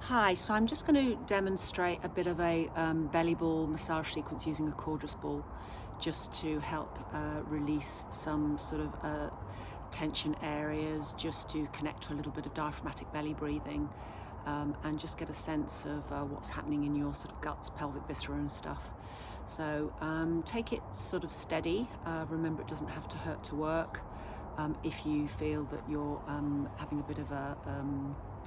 Hi, so I'm just going to demonstrate a bit of a belly ball massage sequence using a Coregeous ball just to help release some sort of tension areas, just to connect to a little bit of diaphragmatic belly breathing and just get a sense of what's happening in your sort of guts, pelvic viscera and stuff. So take it sort of steady. Remember, it doesn't have to hurt to work. If you feel that you're having a bit of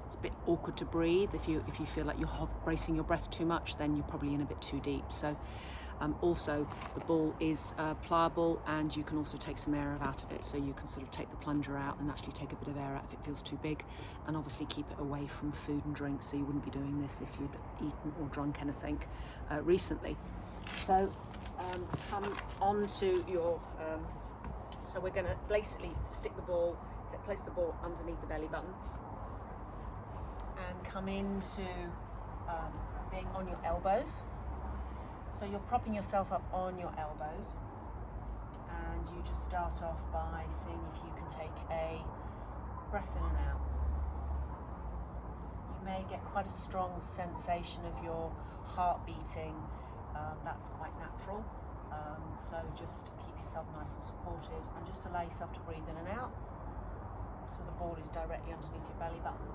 it's a bit awkward to breathe. If you feel like you're bracing your breath too much, then you're probably in a bit too deep. So also the ball is pliable, and you can also take some air out of it. So you can sort of take the plunger out and actually take a bit of air out if it feels too big, and obviously keep it away from food and drink. So you wouldn't be doing this if you'd eaten or drunk anything recently. So come onto your, so we're going to basically place the ball underneath the belly button and come into being on your elbows. So you're propping yourself up on your elbows, and you just start off by seeing if you can take a breath in and out. You may get quite a strong sensation of your heart beating. That's quite natural. So just keep yourself nice and supported, and just allow yourself to breathe in and out. So the ball is directly underneath your belly button.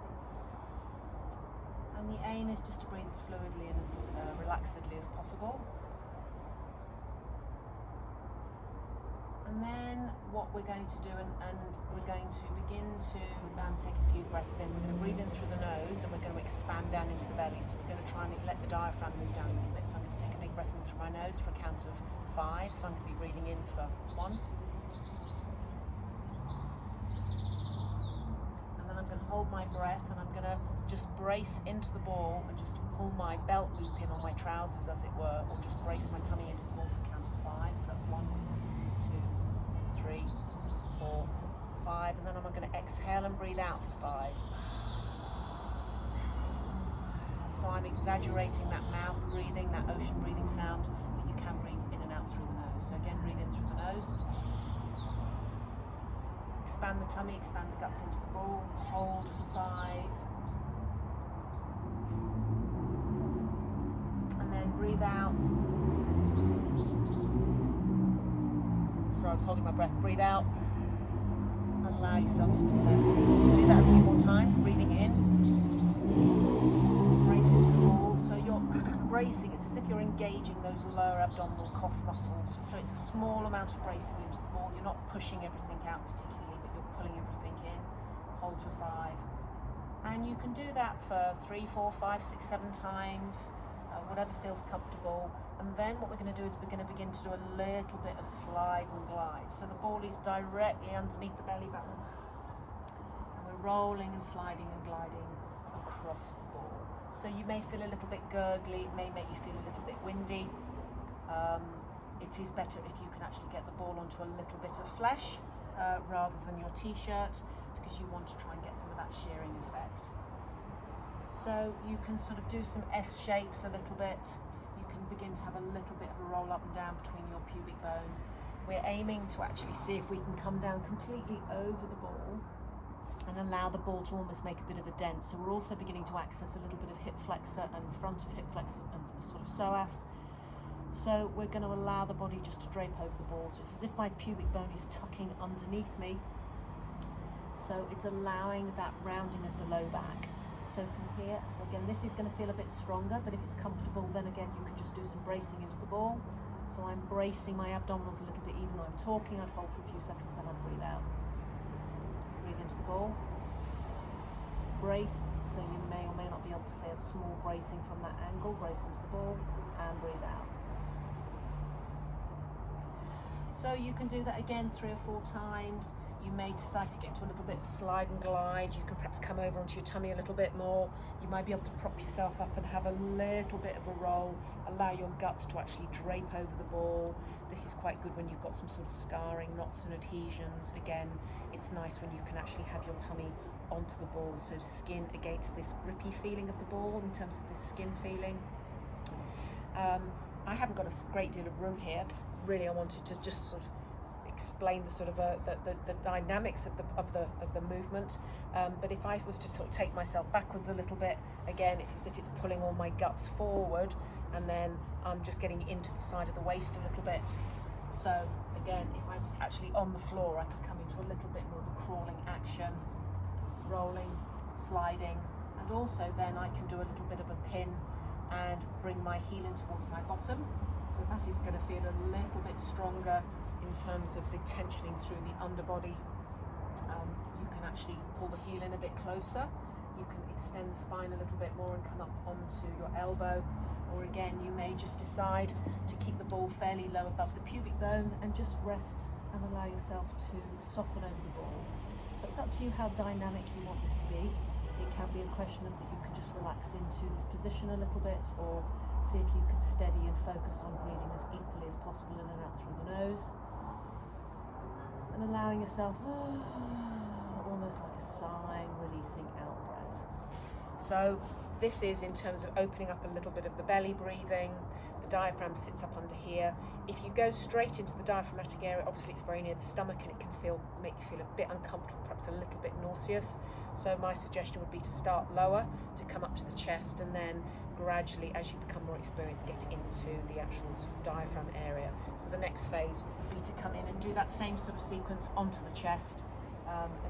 And the aim is just to breathe as fluidly and as relaxedly as possible. And then what we're going to do, and we're going to begin to take a few breaths in. We're going to breathe in through the nose, and we're going to expand down into the belly. So we're going to try and let the diaphragm move down a little bit. So I'm going to take a big breath in through my nose for a count of 5. So I'm going to be breathing in for 1. And then I'm going to hold my breath, and I'm going to just brace into the ball and just pull my belt loop in on my trousers, as it were, or just brace my tummy into the ball for a count of 5. So that's 1, 2, 3, 4, 5, and then I'm going to exhale and breathe out for 5. So I'm exaggerating that mouth breathing, that ocean breathing sound, but you can breathe in and out through the nose. So again, breathe in through the nose. Expand the tummy, expand the guts into the ball, hold for 5. And then breathe out. Sorry, I was holding my breath. Breathe out. And allow yourself to descend. Do that a few more times. Breathing in. Brace into the ball. So you're bracing. It's as if you're engaging those lower abdominal cough muscles. So it's a small amount of bracing into the ball. You're not pushing everything out particularly, but you're pulling everything in. Hold for 5. And you can do that for 3, 4, 5, 6, 7 times. Whatever feels comfortable. And then what we're going to do is we're going to begin to do a little bit of slide and glide. So the ball is directly underneath the belly button, and we're rolling and sliding and gliding across the ball. So you may feel a little bit gurgly, it may make you feel a little bit windy. It is better if you can actually get the ball onto a little bit of flesh rather than your t-shirt, because you want to try and get some of that shearing effect. So you can sort of do some S shapes a little bit. You can begin to have a little bit of a roll up and down between your pubic bone. We're aiming to actually see if we can come down completely over the ball and allow the ball to almost make a bit of a dent. So we're also beginning to access a little bit of hip flexor and front of hip flexor and sort of psoas. So we're going to allow the body just to drape over the ball. So it's as if my pubic bone is tucking underneath me. So it's allowing that rounding of the low back. So from here, so again, this is going to feel a bit stronger, but if it's comfortable, then again, you can just do some bracing into the ball. So I'm bracing my abdominals a little bit, even though I'm talking. I'd hold for a few seconds, then I'd breathe out. Breathe into the ball. Brace, so you may or may not be able to see a small bracing from that angle. Brace into the ball and breathe out. So you can do that again 3 or 4 times. You may decide to get into a little bit of slide and glide. You can perhaps come over onto your tummy a little bit more. You might be able to prop yourself up and have a little bit of a roll. Allow your guts to actually drape over the ball. This is quite good when you've got some sort of scarring, knots and adhesions. Again, it's nice when you can actually have your tummy onto the ball, so skin against this grippy feeling of the ball in terms of this skin feeling. I haven't got a great deal of room here. Really, I wanted to just sort of explain the sort of the dynamics of the movement. But if I was to sort of take myself backwards a little bit, again, it's as if it's pulling all my guts forward, and then I'm just getting into the side of the waist a little bit. So again, if I was actually on the floor, I could come into a little bit more of a crawling action, rolling, sliding, and also then I can do a little bit of a pin and bring my heel in towards my bottom. So that is going to feel a little bit stronger in terms of the tensioning through the underbody. You can actually pull the heel in a bit closer. You can extend the spine a little bit more and come up onto your elbow. Or again, you may just decide to keep the ball fairly low above the pubic bone and just rest and allow yourself to soften over the ball. So it's up to you how dynamic you want this to be. It can be a question of that you can just relax into this position a little bit, or see if you can steady and focus on breathing as equally as possible in and out through the nose. And allowing yourself almost like a sighing, releasing out breath. So this is in terms of opening up a little bit of the belly breathing. The diaphragm sits up under here. If you go straight into the diaphragmatic area, obviously it's very near the stomach and it can make you feel a bit uncomfortable, perhaps a little bit nauseous. So my suggestion would be to start lower, to come up to the chest, and then gradually, as you become more experienced, get into the actual sort of diaphragm area. So the next phase would be to come in and do that same sort of sequence onto the chest.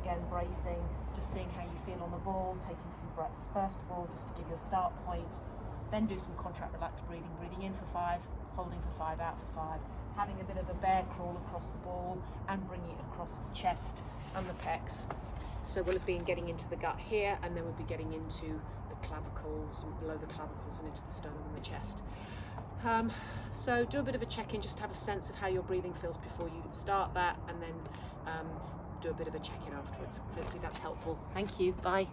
Again, bracing, just seeing how you feel on the ball, taking some breaths first of all, just to give you a start point. Then do some contract relaxed breathing, breathing in for 5, holding for 5, out for 5, having a bit of a bear crawl across the ball and bringing it across the chest and the pecs. So we'll have been getting into the gut here, and then we'll be getting into the clavicles and below the clavicles and into the sternum and the chest. So do a bit of a check-in, just to have a sense of how your breathing feels before you start that, and then do a bit of a check-in afterwards. Hopefully that's helpful. Thank you. Bye.